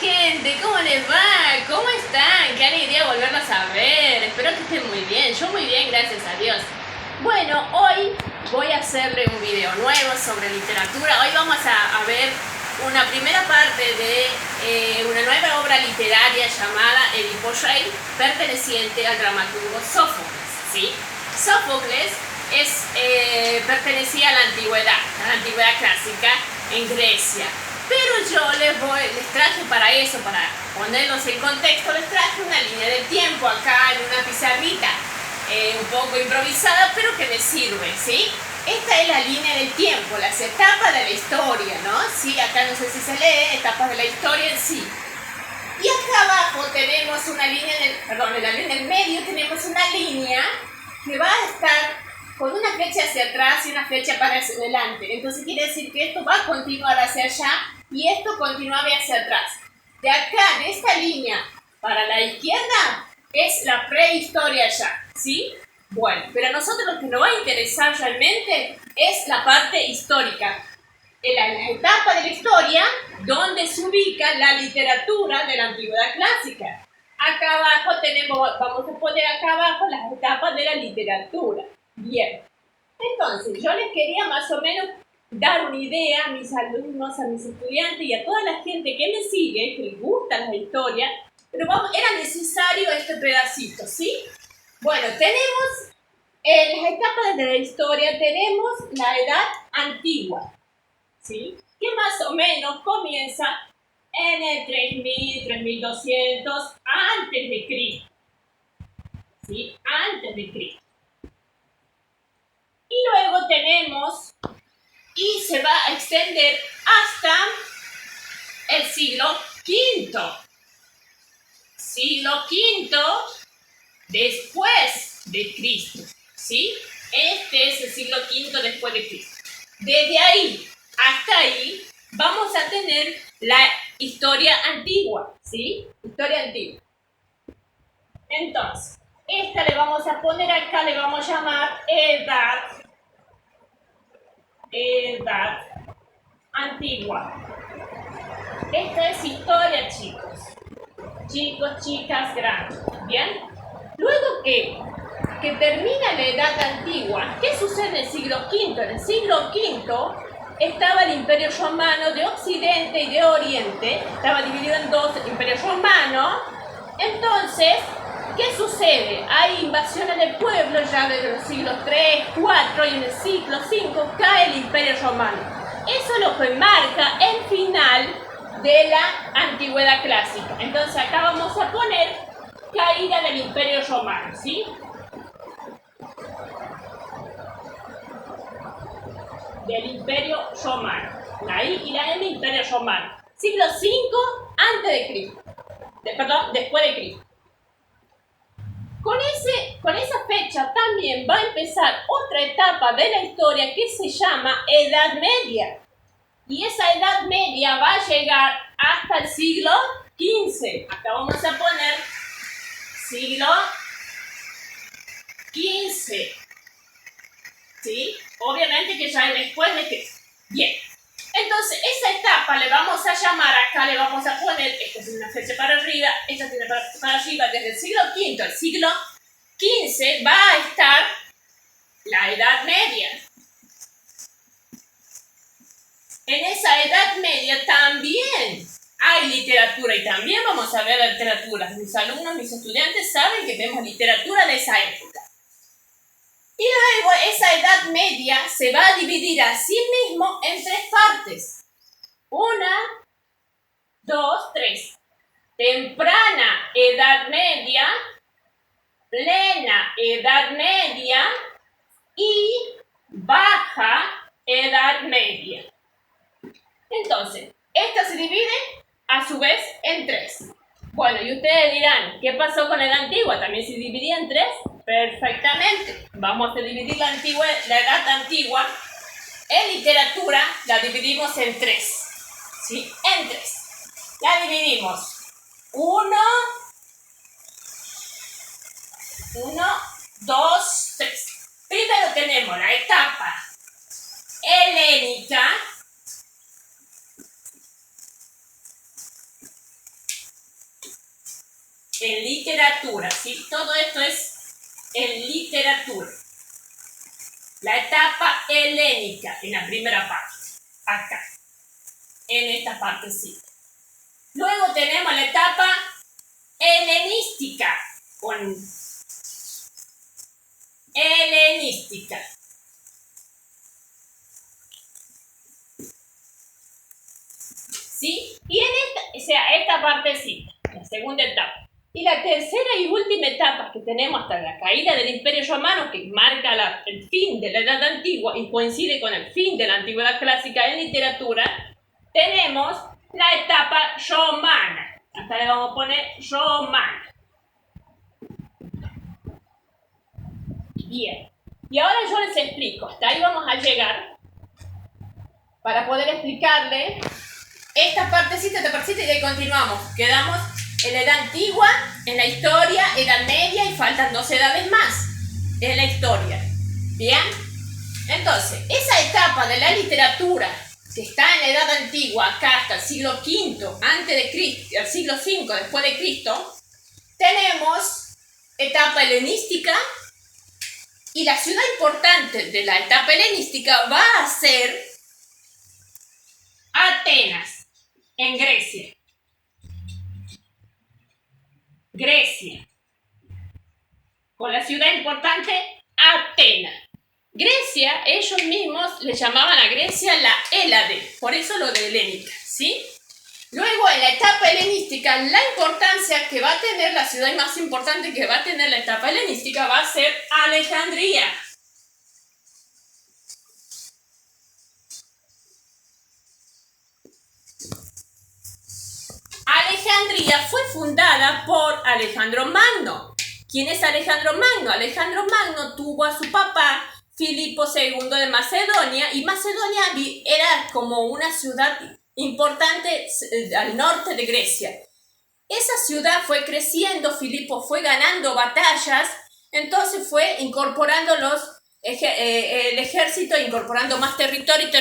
gente, ¿cómo les va? ¿Cómo están? Qué alegría volvernos a ver. Espero que estén muy bien. Yo muy bien, gracias a Dios. Bueno, hoy voy a hacerle un video nuevo sobre literatura. Hoy vamos a ver una primera parte de una nueva obra literaria llamada Edipo Rey, perteneciente al dramaturgo Sófocles, ¿sí? Sófocles pertenecía a la antigüedad clásica en Grecia. Pero yo les traje para eso, para ponerlos en contexto, les traje una línea del tiempo acá en una pizarrita, un poco improvisada, pero que me sirve, ¿sí? Esta es la línea del tiempo, las etapas de la historia, ¿no? Sí, acá no sé si se lee, etapas de la historia en sí. Y acá abajo tenemos una línea, en el medio tenemos una línea que va a estar con una flecha hacia atrás y una flecha para hacia adelante. Entonces quiere decir que esto va a continuar hacia allá y esto continuaba hacia atrás. De acá, de esta línea para la izquierda, es la prehistoria ya, ¿sí? Bueno, pero a nosotros lo que nos va a interesar realmente es la parte histórica. En la etapa de la historia donde se ubica la literatura de la antigüedad clásica. Acá abajo vamos a poner acá abajo las etapas de la literatura. Bien, entonces yo les quería más o menos dar una idea a mis alumnos, a mis estudiantes y a toda la gente que me sigue, que les gusta la historia, pero era necesario este pedacito, ¿sí? Bueno, tenemos en las etapas de la historia, tenemos la edad antigua, ¿sí? Que más o menos comienza en el 3000, 3200 antes de Cristo, ¿sí? Antes de Cristo. Y luego tenemos, y se va a extender hasta el siglo V. Siglo V después de Cristo, ¿sí? Este es el siglo V después de Cristo. Desde ahí hasta ahí vamos a tener la historia antigua, ¿sí? Historia antigua. Entonces, esta le vamos a poner acá, le vamos a llamar edad antigua. Esta es historia, chicos. Chicos, chicas, grandes. ¿Bien? Luego que termina la edad antigua, ¿qué sucede en el siglo V? En el siglo V estaba el Imperio Romano de Occidente y de Oriente. Estaba dividido en dos, el Imperio Romano. Entonces, ¿qué sucede? Hay invasiones del pueblo ya desde los siglos III, IV y en el siglo V cae el Imperio Romano. Eso es lo que marca el final de la antigüedad clásica. Entonces acá vamos a poner caída del Imperio Romano, ¿sí? Del Imperio Romano. La I y la M, Imperio Romano. Siglo V antes de Cristo. Después de Cristo. Con esa fecha también va a empezar otra etapa de la historia que se llama Edad Media. Y esa Edad Media va a llegar hasta el siglo XV. Acá vamos a poner siglo XV. ¿Sí? Obviamente que ya es después de Cristo. Bien. Entonces, esa etapa le vamos a llamar, acá le vamos a poner, esta es una flecha para arriba, esta tiene para arriba, desde el siglo V al siglo XV va a estar la Edad Media. En esa Edad Media también hay literatura y también vamos a ver la literatura. Mis alumnos, mis estudiantes saben que vemos literatura de esa época. Y luego esa Edad Media se va a dividir a sí mismo en tres partes. 1, 2, 3. Temprana Edad Media, plena Edad Media y baja Edad Media. Entonces, esta se divide a su vez en tres. Bueno, y ustedes dirán, ¿qué pasó con la Edad Antigua? ¿También se dividía en tres? Perfectamente. Vamos a dividir la Edad Antigua en literatura, la dividimos en tres. ¿Sí? En tres. La dividimos. 1, 2, 3. Primero tenemos la etapa helénica. en literatura, ¿sí? Todo esto es en literatura. La etapa helénica, en la primera parte, acá, en esta partecita. Luego tenemos la etapa helenística, con helenística. ¿Sí? Y en esta partecita, la segunda etapa. Y la tercera y última etapa que tenemos hasta la caída del Imperio Romano, que marca el fin de la Edad Antigua y coincide con el fin de la Antigüedad Clásica en literatura, tenemos la etapa romana. Acá le vamos a poner romana. Bien. Y ahora yo les explico. Hasta ahí vamos a llegar para poder explicarle esta partecita y de ahí continuamos. Quedamos en la Edad Antigua, en la historia, Edad Media y faltan 2 edades más en la historia. ¿Bien? Entonces, esa etapa de la literatura que está en la Edad Antigua, acá hasta el siglo V antes de Cristo, el siglo V después de Cristo, tenemos etapa helenística y la ciudad importante de la etapa helenística va a ser Atenas, en Grecia. Grecia. Con la ciudad importante, Atenas. Grecia, ellos mismos le llamaban a Grecia la Hélade, por eso lo de helénica, ¿sí? Luego, en la etapa helenística, la importancia que va a tener, la ciudad más importante que va a tener la etapa helenística va a ser Alejandría. Alejandría fue fundada por Alejandro Magno. ¿Quién es Alejandro Magno? Alejandro Magno tuvo a su papá Filipo II de Macedonia, y Macedonia era como una ciudad importante al norte de Grecia. Esa ciudad fue creciendo, Filipo fue ganando batallas, entonces fue incorporando el ejército, incorporando más territorio.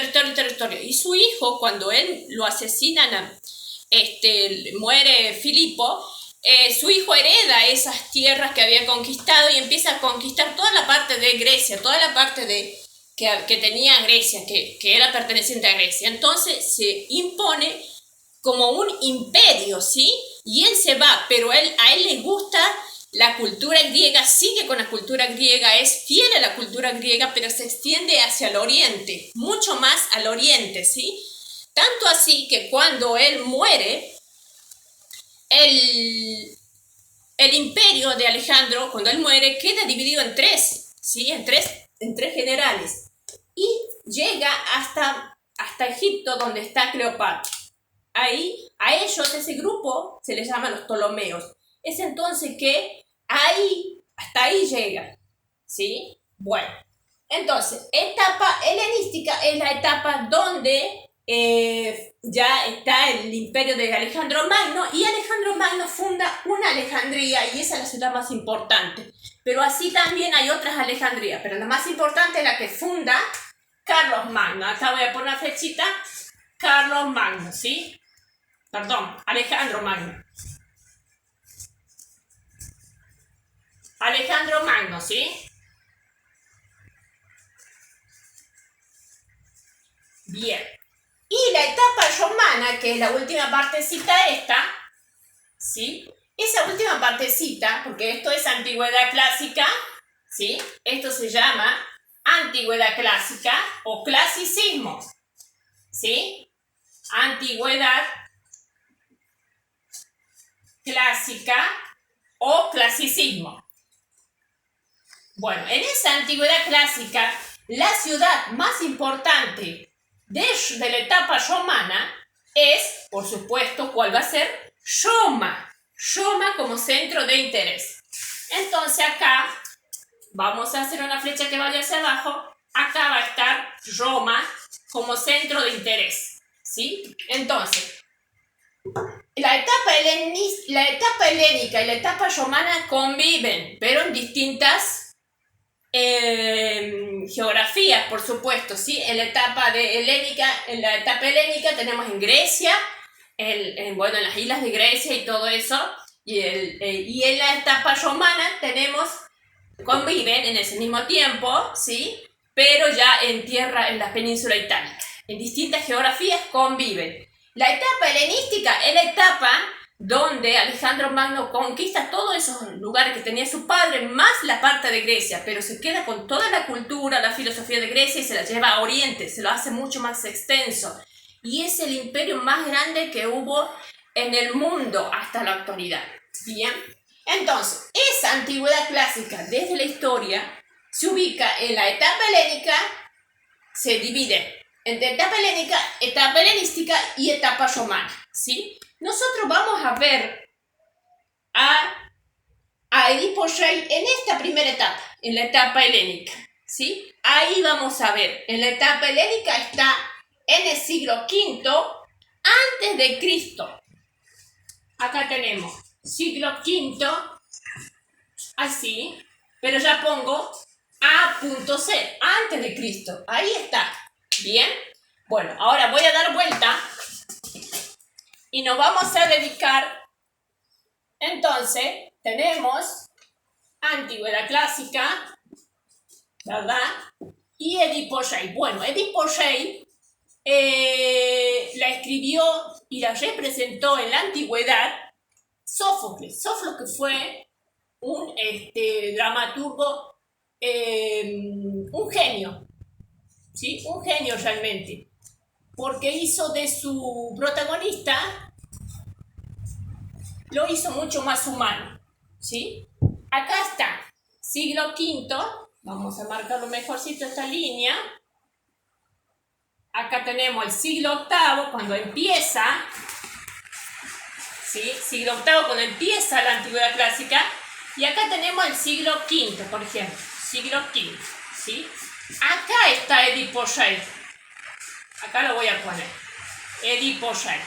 Y su hijo, cuando él lo asesinan, muere Filipo, su hijo hereda esas tierras que había conquistado y empieza a conquistar toda la parte de Grecia, toda la parte que tenía Grecia, que era perteneciente a Grecia. Entonces se impone como un imperio, ¿sí? Y él se va, pero a él le gusta la cultura griega, sigue con la cultura griega, es fiel a la cultura griega, pero se extiende hacia el oriente, mucho más al oriente, ¿sí? Tanto así que cuando él muere, el imperio de Alejandro, cuando él muere, queda dividido en 3, ¿sí? En tres generales. Y llega hasta Egipto, donde está Cleopatra. Ahí, a ellos, ese grupo, se les llama los Ptolomeos. Es entonces que hasta ahí llega, ¿sí? Bueno, entonces, etapa helenística es la etapa donde ya está el imperio de Alejandro Magno, y Alejandro Magno funda una Alejandría, y esa es la ciudad más importante. Pero así también hay otras Alejandrías, pero la más importante es la que funda Carlos Magno. Acá voy a poner una flechita, Carlos Magno, ¿sí? Perdón, Alejandro Magno. Alejandro Magno, ¿sí? Bien. Y la etapa romana, que es la última partecita esta, ¿sí? Esa última partecita, porque esto es antigüedad clásica, ¿sí? Esto se llama antigüedad clásica o clasicismo, ¿sí? Antigüedad clásica o clasicismo. Bueno, en esa antigüedad clásica, la ciudad más importante de la etapa romana es, por supuesto, ¿cuál va a ser? Roma. Roma como centro de interés. Entonces acá vamos a hacer una flecha que vaya hacia abajo. Acá va a estar Roma como centro de interés, ¿sí? Entonces, la etapa helénica y la etapa romana conviven, pero en distintas geografías, por supuesto, ¿sí? En la etapa helénica tenemos en Grecia, en las islas de Grecia y todo eso, y en la etapa romana conviven en ese mismo tiempo, ¿sí? Pero ya en la península itálica. En distintas geografías conviven. La etapa helenística es la etapa donde Alejandro Magno conquista todos esos lugares que tenía su padre, más la parte de Grecia, pero se queda con toda la cultura, la filosofía de Grecia y se la lleva a Oriente, se lo hace mucho más extenso. Y es el imperio más grande que hubo en el mundo hasta la actualidad. Bien, entonces, esa antigüedad clásica desde la historia se ubica en la etapa helénica, se divide entre etapa helénica, etapa helenística y etapa romana, ¿sí? Nosotros vamos a ver a Edipo Rey en esta primera etapa, en la etapa helénica, ¿sí? Ahí vamos a ver, en la etapa helénica está en el siglo V antes de Cristo. Acá tenemos siglo V, así, pero ya pongo A.C, antes de Cristo. Ahí está. Bien. Bueno, ahora voy a dar vuelta y nos vamos a dedicar. Entonces, tenemos antigüedad clásica, ¿verdad? Y Edipo Rey. Bueno, Edipo Rey la escribió y la representó en la antigüedad Sófocles. Sófocles fue un dramaturgo, un genio, ¿sí? Un genio realmente, porque hizo de su protagonista, lo hizo mucho más humano, ¿sí? Acá está, siglo V, vamos a marcarlo mejorcito esta línea. Acá tenemos el siglo VIII, cuando empieza, ¿sí? Siglo VIII, cuando empieza la antigüedad clásica. Y acá tenemos el siglo V, por ejemplo. Siglo V, ¿sí? Acá está Edipo Rey. Acá lo voy a poner. Edipo Rey.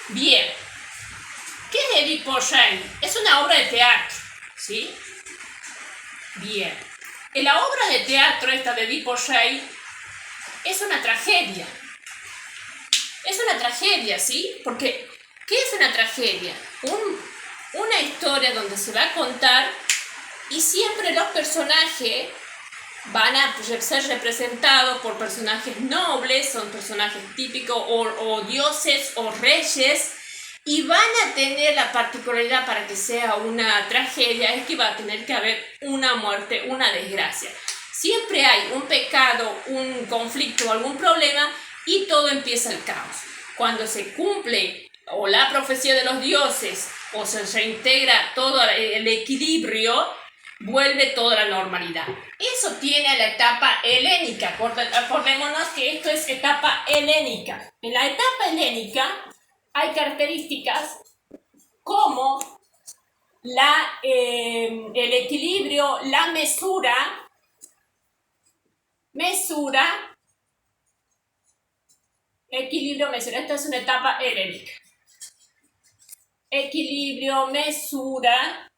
Bien. ¿Qué es Edipo Rey? Es una obra de teatro, ¿sí? Bien. En la obra de teatro esta de Edipo Rey es una tragedia. Es una tragedia, ¿sí? Porque, ¿qué es una tragedia? Una historia donde se va a contar y siempre los personajes van a ser representados por personajes nobles, son personajes típicos o dioses o reyes, y van a tener la particularidad para que sea una tragedia, es que va a tener que haber una muerte, una desgracia. Siempre hay un pecado, un conflicto, algún problema y todo empieza el caos. Cuando se cumple o la profecía de los dioses o se reintegra todo el equilibrio, vuelve toda la normalidad. Eso tiene la etapa helénica. Acordémonos que esto es etapa helénica. En la etapa helénica hay características como el equilibrio, la mesura, equilibrio, mesura. Esta es una etapa helénica. Equilibrio, mesura.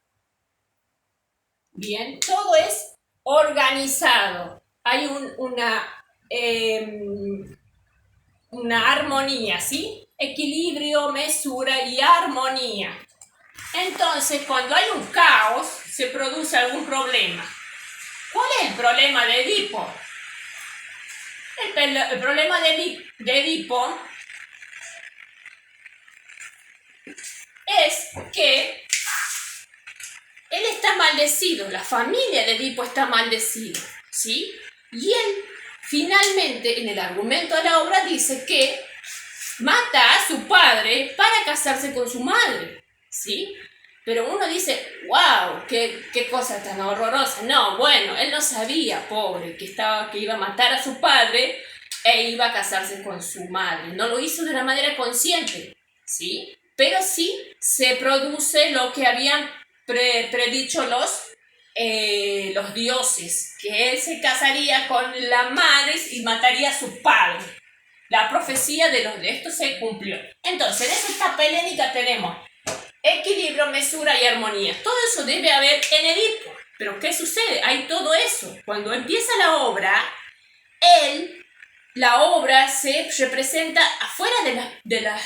Bien, todo es organizado. Hay una armonía, ¿sí? Equilibrio, mesura y armonía. Entonces, cuando hay un caos, se produce algún problema. ¿Cuál es el problema de Edipo? El problema de Edipo es que él está maldecido, la familia de Edipo está maldecida, ¿sí? Y él finalmente en el argumento de la obra dice que mata a su padre para casarse con su madre, ¿sí? Pero uno dice, wow, qué cosa tan horrorosa. No, bueno, él no sabía, pobre, que iba a matar a su padre e iba a casarse con su madre. No lo hizo de una manera consciente, ¿sí? Pero sí se produce lo que habían predicho los dioses, que él se casaría con la madre y mataría a su padre. La profecía de esto se cumplió. Entonces, en esta etapa helénica tenemos equilibrio, mesura y armonía. Todo eso debe haber en Edipo. Pero ¿qué sucede? Hay todo eso. Cuando empieza la obra, él la obra se representa afuera de las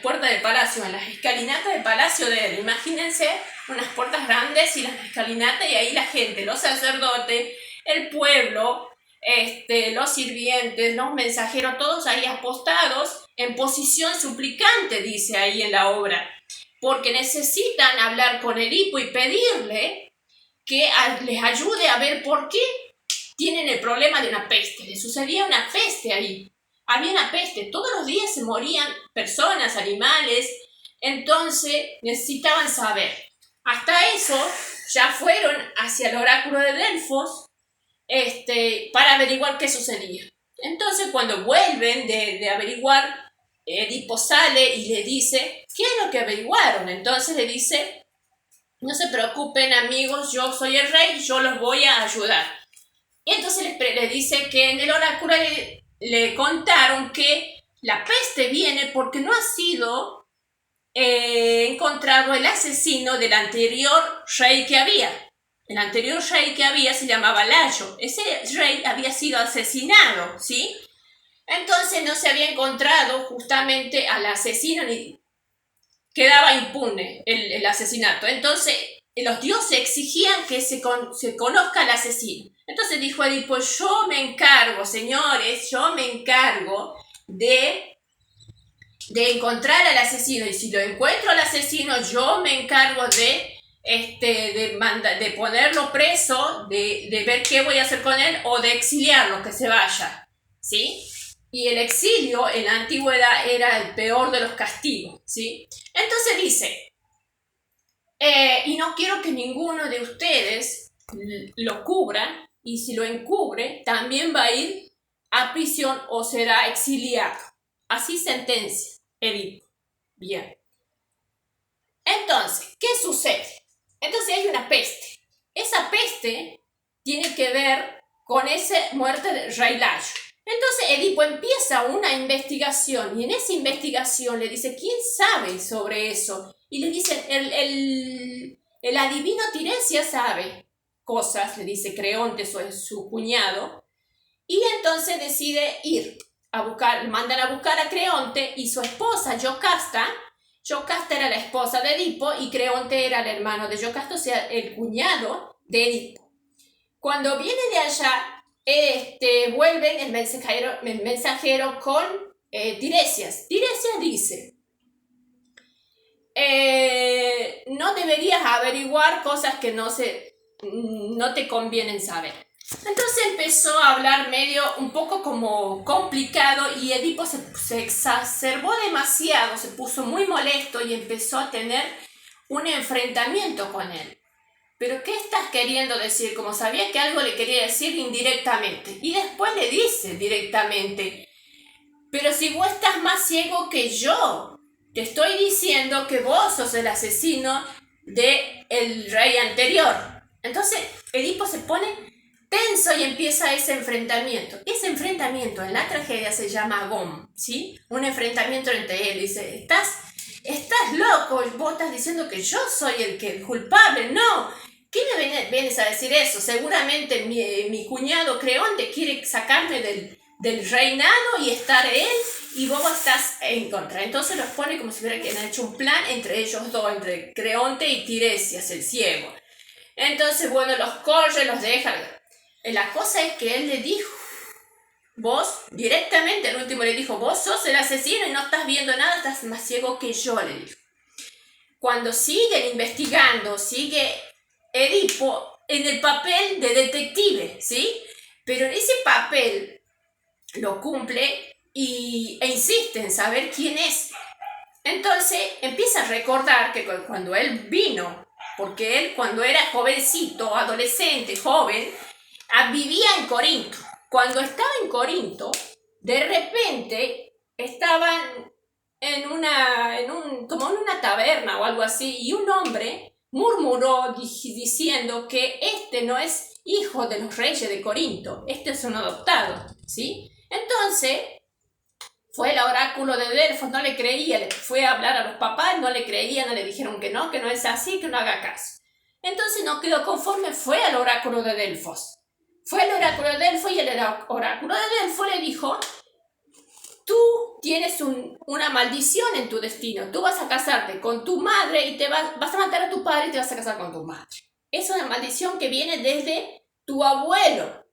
puertas del palacio, en las escalinatas del palacio de él. Imagínense unas puertas grandes y las escalinatas, y ahí la gente, los sacerdotes, el pueblo, los sirvientes, los mensajeros, todos ahí apostados en posición suplicante, dice ahí en la obra, porque necesitan hablar con Edipo y pedirle que les ayude a ver por qué tienen el problema de una peste. Le sucedía una peste ahí. Había una peste. Todos los días se morían personas, animales. Entonces necesitaban saber. Hasta eso ya fueron hacia el oráculo de Delfos para averiguar qué sucedía. Entonces cuando vuelven de averiguar, Edipo sale y le dice, ¿qué es lo que averiguaron? Entonces le dice, no se preocupen amigos, yo soy el rey, yo los voy a ayudar. Y entonces le dice que en el oráculo le contaron que la peste viene porque no ha sido encontrado el asesino del anterior rey que había. El anterior rey que había se llamaba Layo. Ese rey había sido asesinado, ¿sí? Entonces no se había encontrado justamente al asesino ni quedaba impune el asesinato. Entonces los dioses exigían que se conozca al asesino. Entonces dijo Edipo, yo me encargo, señores, yo me encargo de encontrar al asesino. Y si lo encuentro al asesino, yo me encargo de ponerlo preso, de ver qué voy a hacer con él o de exiliarlo, que se vaya, ¿sí? Y el exilio en la antigüedad era el peor de los castigos, ¿sí? Entonces dice, y no quiero que ninguno de ustedes lo cubra, y si lo encubre, también va a ir a prisión o será exiliado. Así sentencia Edipo. Bien. Entonces, ¿qué sucede? Entonces hay una peste. Esa peste tiene que ver con esa muerte del rey Layo. Entonces Edipo empieza una investigación y en esa investigación le dice, ¿quién sabe sobre eso? Y le dicen, el adivino Tiresias sabe cosas, le dice Creonte, su cuñado, y entonces decide ir a buscar, mandan a buscar a Creonte y su esposa Yocasta. Yocasta era la esposa de Edipo y Creonte era el hermano de Yocasta, o sea, el cuñado de Edipo. Cuando viene de allá, vuelven el mensajero con Tiresias. Tiresias dice, no deberías averiguar cosas que no te convienen saber. Entonces empezó a hablar un poco como complicado y Edipo se exacerbó demasiado, se puso muy molesto y empezó a tener un enfrentamiento con él. ¿Pero qué estás queriendo decir? Como sabía que algo le quería decir indirectamente. Y después le dice directamente, pero si vos estás más ciego que yo, te estoy diciendo que vos sos el asesino del rey anterior. Entonces Edipo se pone tenso y empieza ese enfrentamiento. Ese enfrentamiento en la tragedia se llama agón, ¿sí? Un enfrentamiento entre él. Dice, estás loco, vos estás diciendo que yo soy el culpable. No, ¿qué me vienes a decir eso? Seguramente mi cuñado Creonte quiere sacarme del reinado y estar él y vos estás en contra. Entonces los pone como si hubieran hecho un plan entre ellos dos, entre Creonte y Tiresias, el ciego. Entonces, bueno, los corre, los deja. La cosa es que él le dijo, vos, directamente, el último le dijo, vos sos el asesino y no estás viendo nada, estás más ciego que yo, le dijo. Cuando siguen investigando, sigue Edipo en el papel de detective, ¿sí? Pero ese papel lo cumple e insiste en saber quién es. Entonces empieza a recordar que cuando él vino, porque él cuando era jovencito, adolescente, joven, vivía en Corinto. Cuando estaba en Corinto, de repente estaban como en una taberna o algo así, y un hombre murmuró diciendo que este no es hijo de los reyes de Corinto, este es un adoptado, ¿sí? Entonces fue el oráculo de Delfos, no le creía, le fue a hablar a los papás, no le creían, no le dijeron que no es así, que no haga caso. Entonces no quedó conforme, fue al oráculo de Delfos. Fue el oráculo de Delfo y el oráculo de Delfo le dijo: tú tienes una maldición en tu destino. Tú vas a casarte con tu madre y vas a matar a tu padre y te vas a casar con tu madre. Es una maldición que viene desde tu abuelo.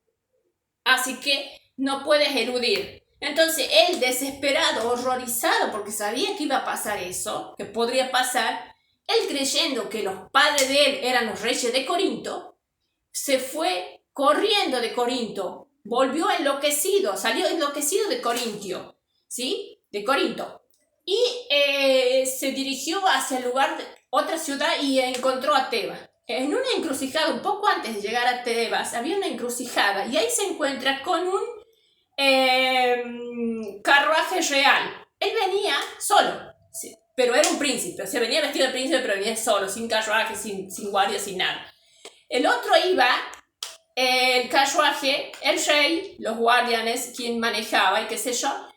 Así que no puedes eludir. Entonces él, desesperado, horrorizado, porque sabía que iba a pasar eso, que podría pasar, él creyendo que los padres de él eran los reyes de Corinto, se fue corriendo de Corinto, volvió enloquecido, salió enloquecido de Corintio, ¿sí? De Corinto. Y se dirigió hacia el lugar de otra ciudad y encontró a Tebas. En una encrucijada, un poco antes de llegar a Tebas, había una encrucijada y ahí se encuentra con un carruaje real. Él venía solo, sí, pero era un príncipe, o sea, venía vestido de príncipe, pero venía solo, sin carruaje, sin guardia, sin nada. El otro iba, el carruaje, el rey, los guardianes, quien manejaba y qué sé yo,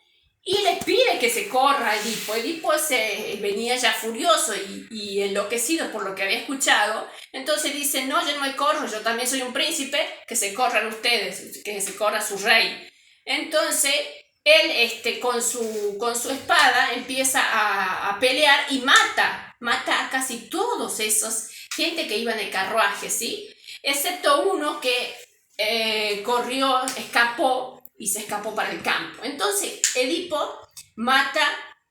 y les pide que se corra Edipo. Edipo venía ya furioso y enloquecido por lo que había escuchado. Entonces dice: no, yo no me corro, yo también soy un príncipe, que se corran ustedes, que se corra su rey. Entonces él con su espada empieza a pelear y mata a casi todos esos gente que iba en el carruaje, ¿sí? Excepto uno que corrió, escapó y se escapó para el campo. Entonces Edipo mata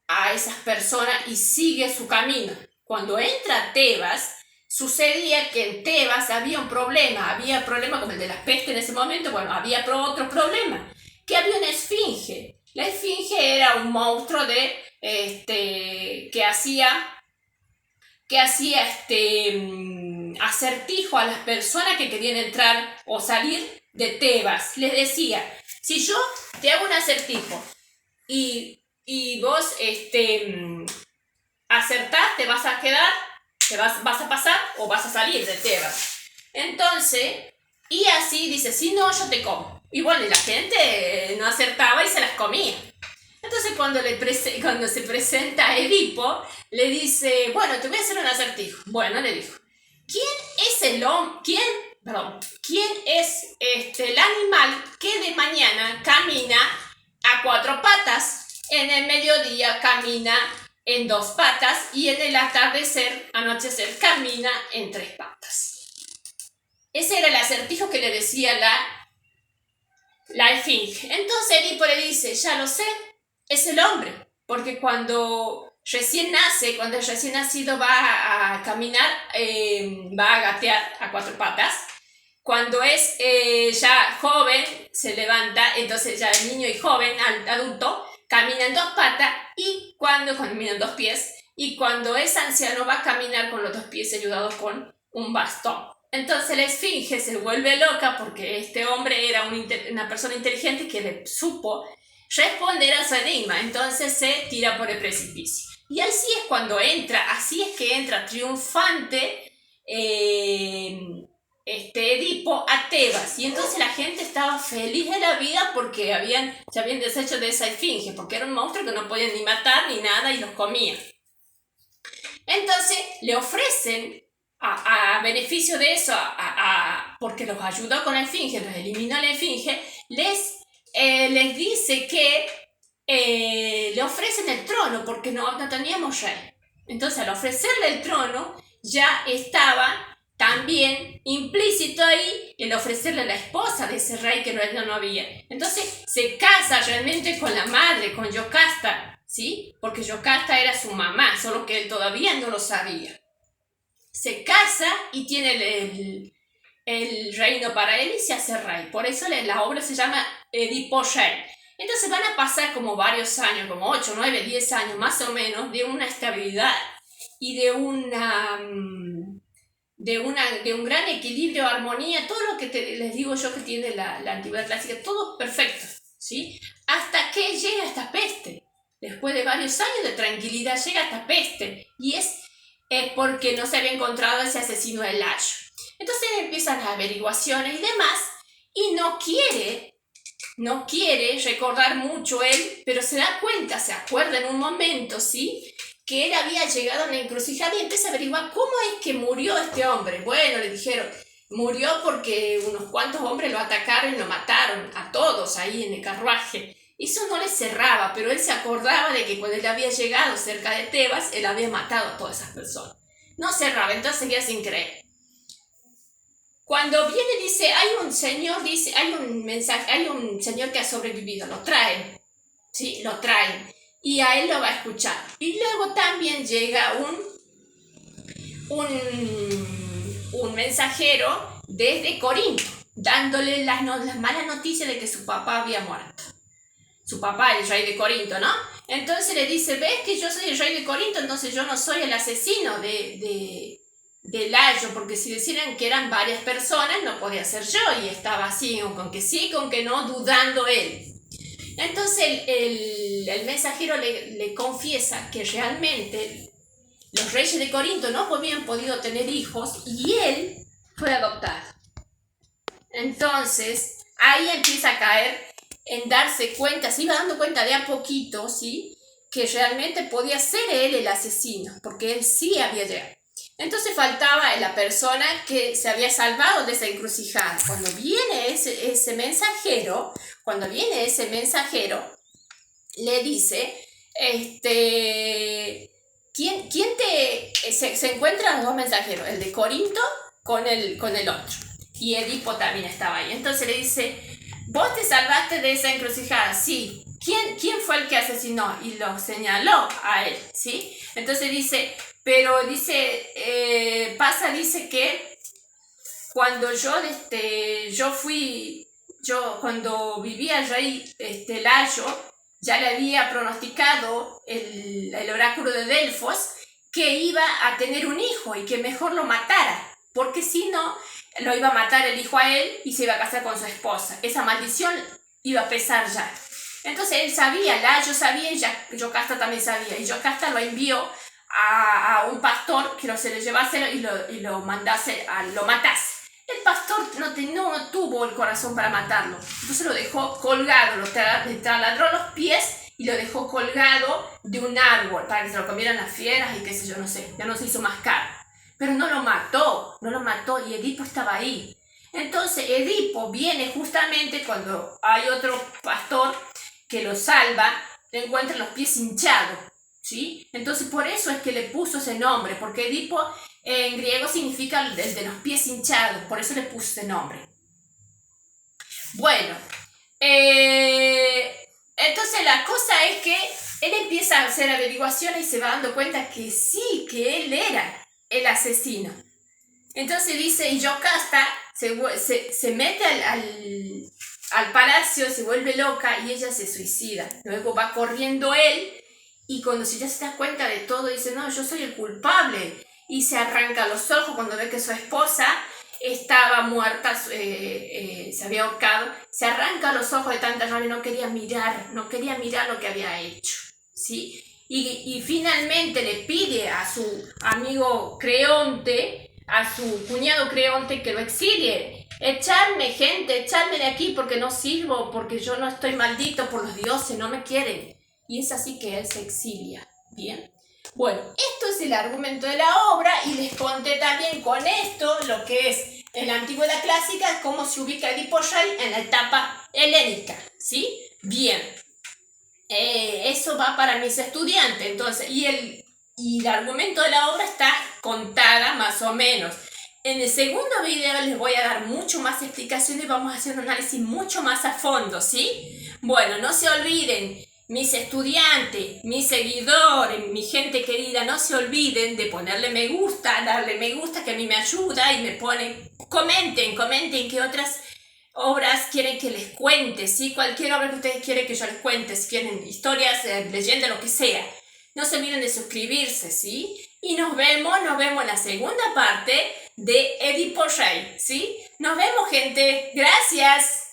a esas personas y sigue su camino. Cuando entra a Tebas, sucedía que en Tebas había un problema. Había problema como el de la peste en ese momento. Bueno, había otro problema, que había una esfinge. La esfinge era un monstruo que hacía acertijo a las personas que querían entrar o salir de Tebas. Les decía: si yo te hago un acertijo y vos acertás, te vas a quedar, vas a pasar o vas a salir de Tebas. Entonces, y así dice: si no, yo te como. Y bueno, y la gente no acertaba y se las comía. Entonces cuando se presenta a Edipo, le dice: bueno, te voy a hacer un acertijo. Bueno, le dijo: ¿quién es el animal que de mañana camina a 4 patas, en el mediodía camina en 2 patas y en el anochecer camina en 3 patas? Ese era el acertijo que le decía la esfinge. Entonces Edipo le dice: ya lo sé, es el hombre, porque cuando recién nacido va a caminar, va a gatear a 4 patas. Cuando es ya joven, se levanta, entonces ya el niño y joven, adulto, camina en 2 patas, y cuando camina en 2 pies, y cuando es anciano va a caminar con los 2 pies ayudados con un bastón. Entonces la esfinge se vuelve loca porque este hombre era una persona inteligente que le supo responder a su enigma. Entonces se tira por el precipicio. Y así es que entra triunfante Edipo a Tebas. Y entonces la gente estaba feliz de la vida porque se habían deshecho de esa esfinge, porque era un monstruo que no podían ni matar ni nada y los comían. Entonces le ofrecen a beneficio de eso, porque los ayudó con la esfinge, los eliminó la esfinge, les dice que le ofrecen el trono porque no teníamos rey. Entonces al ofrecerle el trono ya estaba también implícito ahí el ofrecerle la esposa de ese rey que no había. Entonces se casa realmente con la madre, con Yocasta, ¿sí? Porque Yocasta era su mamá, solo que él todavía no lo sabía. Se casa y tiene el reino para él y se hace rey. Por eso la obra se llama Edipo Rey. Entonces van a pasar como varios años, como 8, 9, 10 años más o menos, de una estabilidad y de un gran equilibrio, armonía, todo lo que les digo yo que tiene la antigüedad clásica, todo perfecto, ¿sí? Hasta que llega esta peste. Después de varios años de tranquilidad llega esta peste, y es porque no se había encontrado ese asesino de Layo. Entonces empiezan las averiguaciones y demás, y no quiere recordar mucho él, pero se acuerda en un momento, ¿sí?, que él había llegado a una encrucijada y empieza a averiguar cómo es que murió este hombre. Bueno, le dijeron, Murió porque unos cuantos hombres lo atacaron y lo mataron a todos ahí en el carruaje. Eso no le cerraba, pero él se acordaba de que cuando él había llegado cerca de Tebas, él había matado a todas esas personas. No cerraba, entonces seguía sin creer. Cuando viene dice, hay un señor que ha sobrevivido, lo traen, ¿sí? Lo traen y a él lo va a escuchar. Y luego también llega un mensajero desde Corinto, dándole las malas noticias de que su papá había muerto. Su papá, el rey de Corinto, ¿no? Entonces le dice, ¿ves que yo soy el rey de Corinto? Entonces yo no soy el asesino de Layo, porque si decían que eran varias personas, no podía ser yo, y estaba así, con que sí, con que no, dudando él. Entonces el mensajero le confiesa que realmente los reyes de Corinto no habían podido tener hijos y él fue adoptado. Entonces ahí empieza a caer en darse cuenta, se iba dando cuenta de a poquito, ¿sí? Que realmente podía ser él el asesino, porque él sí había llegado. Entonces faltaba la persona que se había salvado de esa encrucijada. Cuando viene ese mensajero, le dice, se encuentran los dos mensajeros, el de Corinto con el otro. Y Edipo también estaba ahí. Entonces le dice, ¿vos te salvaste de esa encrucijada? Sí. ¿Quién fue el que asesinó? Y lo señaló a él, ¿sí? Entonces dice, pero dice que cuando cuando vivía el rey Layo, ya le había pronosticado el oráculo de Delfos que iba a tener un hijo y que mejor lo matara, porque si no, lo iba a matar el hijo a él y se iba a casar con su esposa. Esa maldición iba a pesar ya. Entonces él sabía, Layo sabía y Yocasta también sabía. Y Yocasta lo envió a un pastor que se lo llevase y lo matase. El pastor no tuvo el corazón para matarlo. Entonces lo dejó colgado, le taladró los pies y lo dejó colgado de un árbol para que se lo comieran las fieras y qué sé yo, no sé. Ya no se hizo más caro. Pero no lo mató y Edipo estaba ahí. Entonces Edipo viene justamente cuando hay otro pastor que lo salva, le encuentra los pies hinchados, ¿sí? Entonces por eso es que le puso ese nombre, porque Edipo en griego significa el de los pies hinchados, por eso le puso ese nombre. Bueno, entonces la cosa es que él empieza a hacer averiguaciones y se va dando cuenta que sí, que él era el asesino. Entonces dice, y Yocasta se mete al palacio, se vuelve loca y ella se suicida. Luego va corriendo él y cuando ya se da cuenta de todo dice, no, yo soy el culpable, y se arranca los ojos cuando ve que su esposa estaba muerta, se había ahorcado, se arranca los ojos de tanta rabia, no quería mirar lo que había hecho, ¿sí? Y finalmente le pide a su amigo Creonte, a su cuñado Creonte, que lo exilie. Echarme, gente, echarme de aquí porque no sirvo, porque yo no estoy maldito por los dioses, no me quieren. Y es así que él se exilia. Bien. Bueno, esto es el argumento de la obra y les conté también con esto lo que es en la antigüedad clásica, cómo se ubica Edipo Rey en la etapa helénica, ¿sí? Bien. Eso va para mis estudiantes, entonces, y el argumento de la obra está contada más o menos. En el segundo video les voy a dar mucho más explicaciones y vamos a hacer un análisis mucho más a fondo, ¿sí? Bueno, no se olviden, mis estudiantes, mis seguidores, mi gente querida, no se olviden de ponerle me gusta, darle me gusta, que a mí me ayuda, y me ponen, comenten qué otras obras quieren que les cuente, ¿sí? Cualquier obra que ustedes quieren que yo les cuente, si quieren historias, leyendas, lo que sea. No se olviden de suscribirse, ¿sí? Y nos vemos en la segunda parte de Edipo Rey, ¿sí? Nos vemos, gente. Gracias.